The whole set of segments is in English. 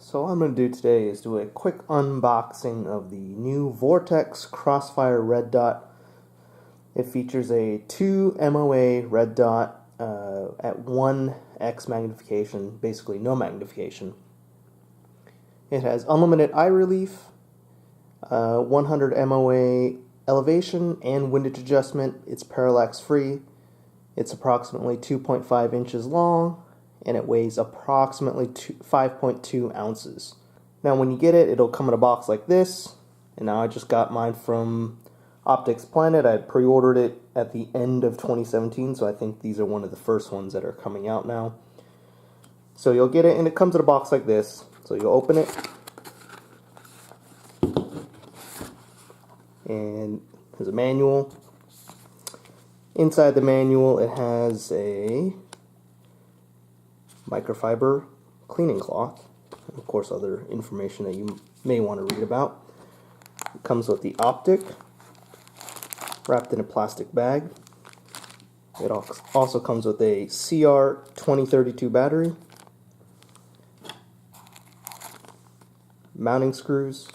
So what I'm going to do today is do a quick unboxing of the new Vortex Crossfire Red Dot. It features a 2 MOA Red Dot at 1x magnification, basically no magnification. It has unlimited eye relief, 100 MOA elevation and windage adjustment. It's parallax free. It's approximately 2.5 inches long, and it weighs approximately 5.2 ounces. Now when you get it, it'll come in a box like this, and now I just got mine from Optics Planet. I pre-ordered it at the end of 2017, so I think these are one of the first ones that are coming out now. So you'll get it, and it comes in a box like this. So you'll open it, and there's a manual. Inside the manual, it has a microfiber cleaning cloth, and of course other information that you may want to read about. It comes with the Optic, wrapped in a plastic bag. It also comes with a CR2032 battery, mounting screws,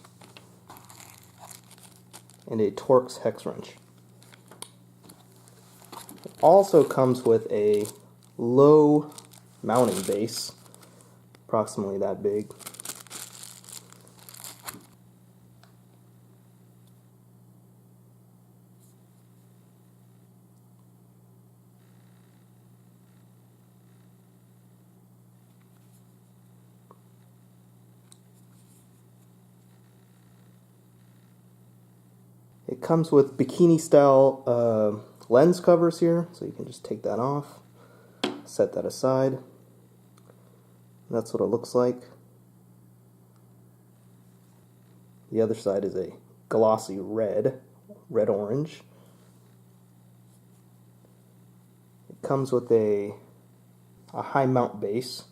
and a Torx hex wrench. It also comes with a low mounting base, approximately that big. It comes with bikini style lens covers here, so you can just take that off, set that aside. That's what it looks like. The other side is a glossy red-orange. It comes with a high mount base.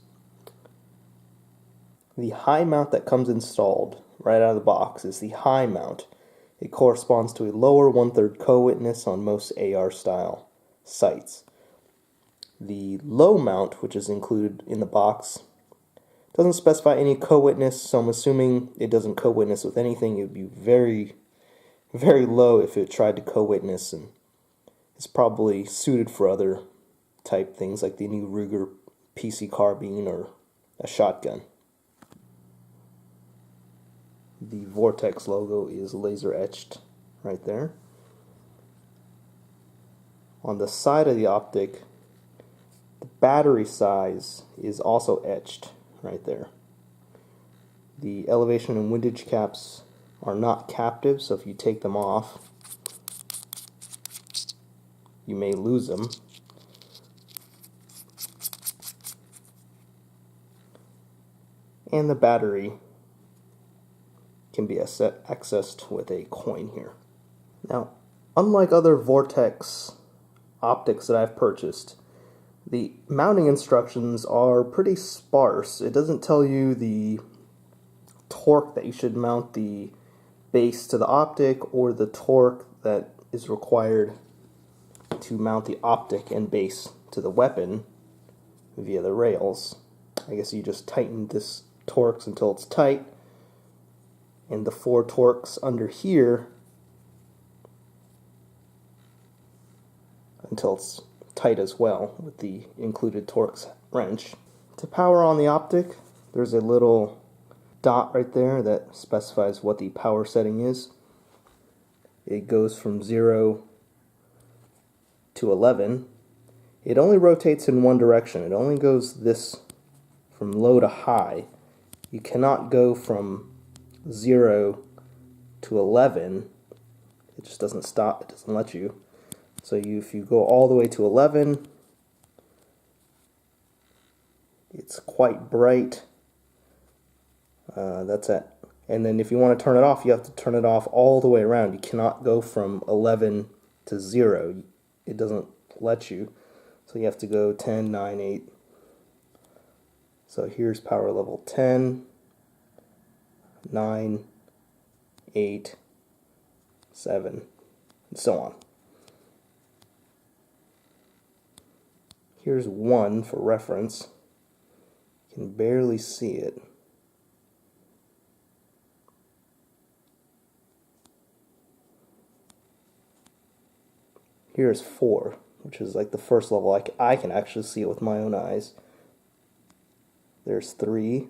The high mount that comes installed right out of the box is the high mount. It corresponds to a lower 1/3 co-witness on most AR style sights. The low mount, which is included in the box, doesn't specify any co-witness, so I'm assuming it doesn't co-witness with anything. It would be very, very low if it tried to co-witness, and it's probably suited for other type things like the new Ruger PC Carbine or a shotgun. The Vortex logo is laser etched right there. On the side of the Optic, the battery size is also etched right there. The elevation and windage caps are not captive, so if you take them off, you may lose them. And the battery can be accessed with a coin here. Now, unlike other Vortex optics that I've purchased, the mounting instructions are pretty sparse. It doesn't tell you the torque that you should mount the base to the optic, or the torque that is required to mount the optic and base to the weapon via the rails. I guess you just tighten this Torx until it's tight, and the 4 Torx under here until it's tight as well with the included Torx wrench. To power on the Optic, there's a little dot right there that specifies what the power setting is. It goes from 0 to 11. It only rotates in one direction. It only goes this from low to high. You cannot go from 0 to 11. It just doesn't stop. It doesn't let you. So if you go all the way to 11, it's quite bright. That's it. And then if you want to turn it off, you have to turn it off all the way around. You cannot go from 11 to 0. It doesn't let you. So you have to go 10, 9, 8. So here's power level 10, 9, 8, 7, and so on. Here's 1 for reference. You can barely see it. Here's 4, which is like the first level. I can actually see it with my own eyes. There's 3,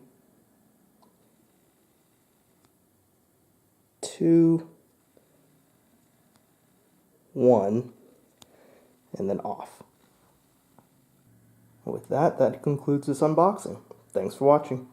2, 1, and then off. With that, that concludes this unboxing. Thanks for watching.